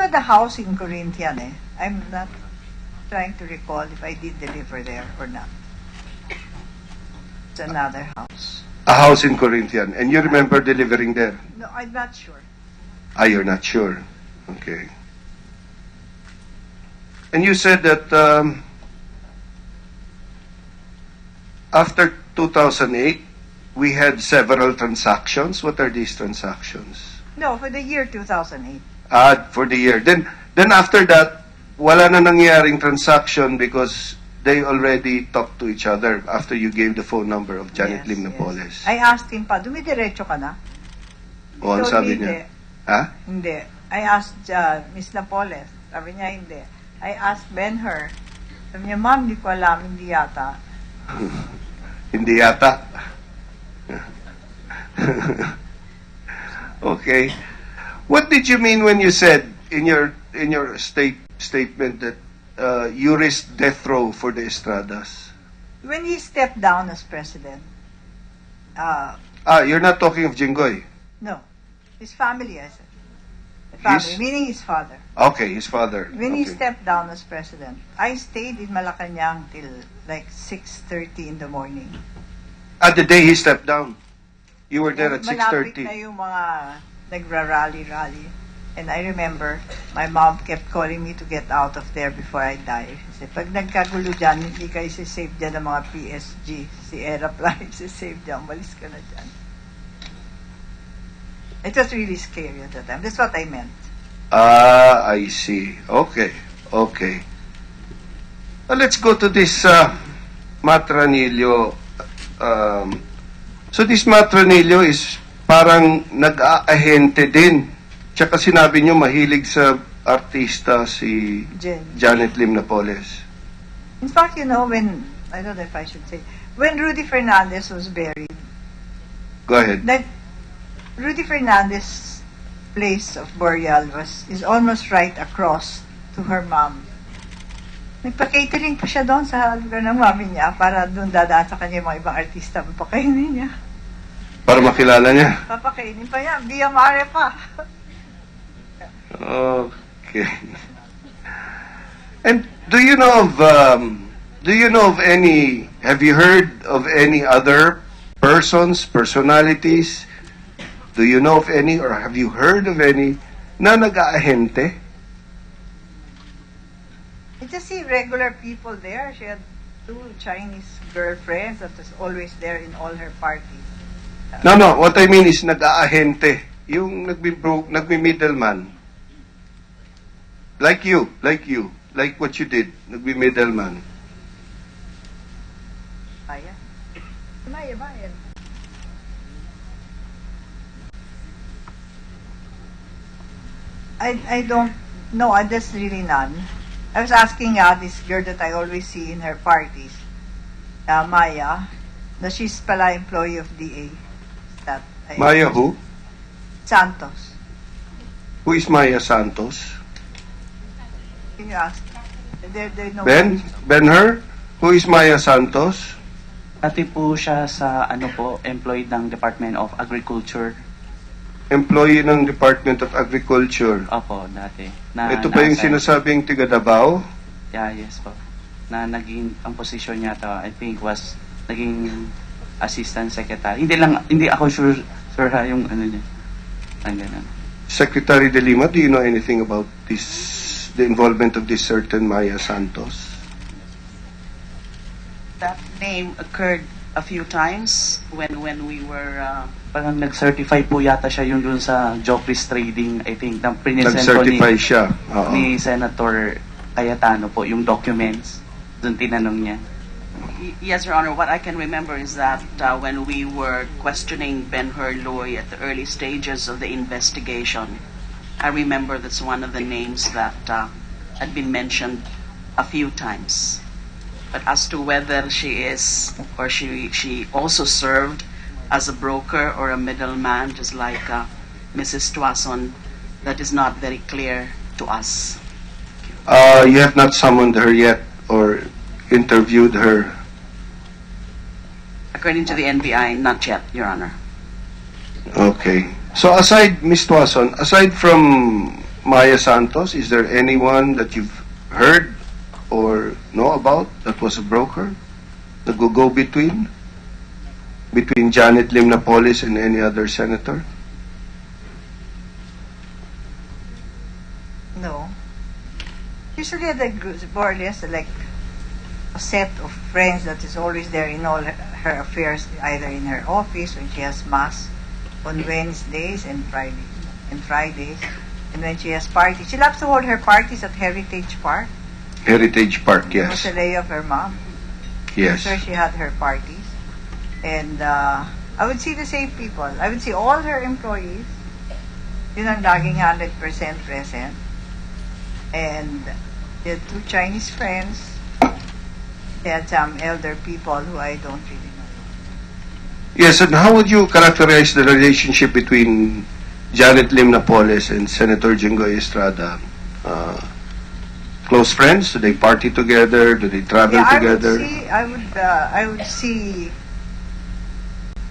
had a house in Corinthian eh. I'm not trying to recall if I did deliver there or not. It's another house. A house in Corinthian. And you remember delivering there? No, I'm not sure. Ah, you're not sure. Okay. And you said that after 2008, we had several transactions. What are these transactions? No, for the year 2008. For the year. Then after that, wala na nangyaring transaction because they already talked to each other after you gave the phone number of Janet Lim Napoles. I asked him pa, dumidiretso ka na? O, ano sabi niya? Hindi. Ha? Hindi. I asked Miss Napoles. Sabi niya, hindi. I asked Ben-Hur. Sabi niya, ma'am, hindi ko alam, hindi yata. Hindi yata. Okay. What did you mean when you said in your statement that you risked death row for the Estradas? When he stepped down as president, you're not talking of Jinggoy? no, his family, I said. The family, meaning his father. Okay, his father. When okay. he stepped down as president, I stayed in Malacanang till like 6:30 in the morning. At the day he stepped down, you were there at Malapit 6:30. na yung mga nagra-rally. And I remember, my mom kept calling me to get out of there before I die. Kasi pag nagkagulo dyan, hindi ka isi-save dyan ng mga PSG. Si Aeroplan isi-save dyan. Malis ka na dyan. It was really scary at the time. That's what I meant. I see. Okay. Let's go to this Matranillo. So this Matranillo is parang nag-aahente din. Tsaka sinabi nyo mahilig sa artista si Janet Lim Napoles. In fact, you know, when, I don't know if I should say, when Rudy Fernandez was buried, Go ahead. Rudy Fernandez's place of burial is almost right across to her mom. Nagpa-catering pa siya doon sa lugar ng mami niya para doon dadaan sa kanya yung mga ibang artista. Papakainin niya. Para makilala niya. Papakainin pa niya. Via Mare pa. Okay. And do you know of any, have you heard of any other personalities? Do you know of any or have you heard of any na nag-aahente? I just see regular people there. She had 2 Chinese girlfriends that was always there in all her parties. No, what I mean is nag-aahente. Yung nagbi-middleman. Like you, like what you did, nagbi-middleman. Bayan. Bayan. I don't know. There's really none. I was asking this girl that I always see in her parties, Maya, that she's pala employee of DA. Maya who? Santos. Who is Maya Santos? Can you ask? No Ben-Hur? Who is Maya Santos? Dati po siya sa employed ng Department of Agriculture. Employee ng Department of Agriculture. Opo, dati. Ito pa yung sinasabing tiga Davao? Yeah, yes po. Na naging, ang position niya I think was naging assistant secretary. Hindi ako sure yung niya. Ang ganun. Secretary De Lima, do you know anything about the involvement of this certain Maya Santos? That name occurred a few times when we were parang nag-certify po yata siya yung dun sa Jopris Trading, I think, na prinesento nag-certify siya. Ni Senator Cayetano po yung documents. Dun tinanong niya. Yes, Your Honor. What I can remember is that when we were questioning Ben-Hur Loy at the early stages of the investigation, I remember that's one of the names that had been mentioned a few times. But as to whether she is or she also served as a broker or a middleman, just like Mrs. Tuason, that is not very clear to us. You have not summoned her yet or interviewed her? According to the NBI, not yet, Your Honor. Okay. So aside, Ms. Tuason, aside from Maya Santos, is there anyone that you've heard or know about that was a broker? The go-between? Between Janet Lim Napoles and any other senator? No. Usually the groups, more or less, like a set of friends that is always there in all her affairs, either in her office when she has mass on Wednesdays and Fridays, and when she has parties. She loves to hold her parties at Heritage Park. Heritage Park, The yes. mausoleum of her mom. Yes. That's where she had her parties. And I would see the same people. I would see all her employees. Yun ang laging 100% present. And she had 2 Chinese friends. She had some elder people who I don't really know. Yes, and how would you characterize the relationship between Janet Lim Napoles and Senator Jinggoy Estrada? Close friends? Do they party together? Do they travel together?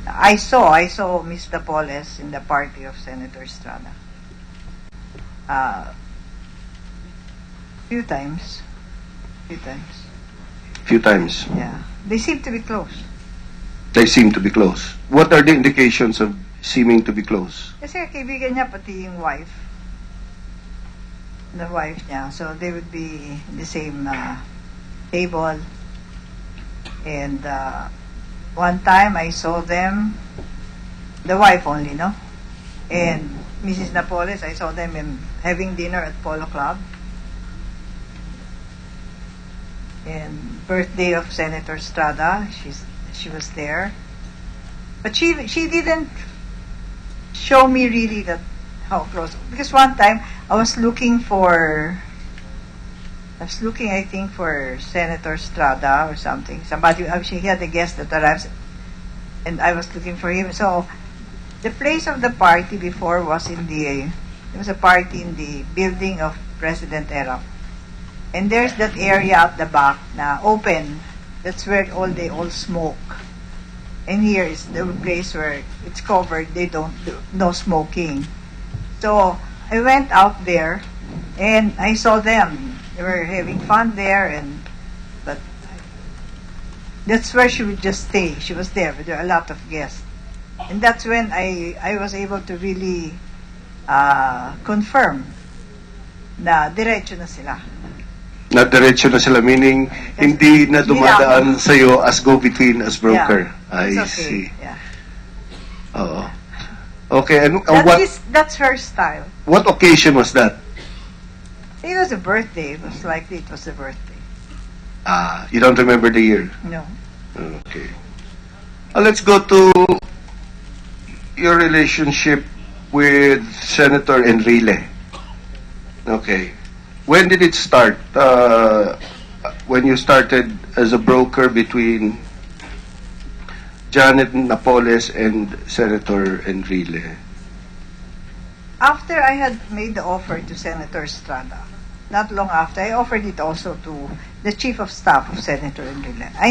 I saw Miss Napoles in the party of Senator Estrada. Few times. Few times. Yeah. They seem to be close. They seem to be close. What are the indications of seeming to be close? Kasi kaibigan niya pati yung wife. The wife niya. So they would be in the same table. And one time I saw them, the wife only, no? And Mrs. Napoles, I saw them having dinner at Polo Club. And birthday of Senator Estrada, she was there. But she didn't show me really that how close. Because one time I was looking, I think, for Senator Estrada or something. Somebody, actually, he had a guest that arrives, and I was looking for him. So the place of the party before was it was a party in the building of President Erap. And there's that area at the back na open. That's where they all smoke. And here is the place where it's covered. They don't do no smoking. So I went out there and I saw them. They were having fun there, but that's where she would just stay. She was there, but there were a lot of guests. And that's when I was able to really confirm na diretso na sila. Na diretso na sila, meaning hindi na dumadaan sa'yo as go-between, as broker. Yeah, I it's okay. see. Yeah. Oo. Okay, and That's her style. what occasion was that? It was a birthday. It was likely it was a birthday. You don't remember the year? No. Okay. Let's go to your relationship with Senator Enrile. Okay. When did it start? When you started as a broker between Janet Napoles and Senator Enrile? After I had made the offer to Senator Estrada, not long after, I offered it also to the Chief of Staff of Senator Enrile.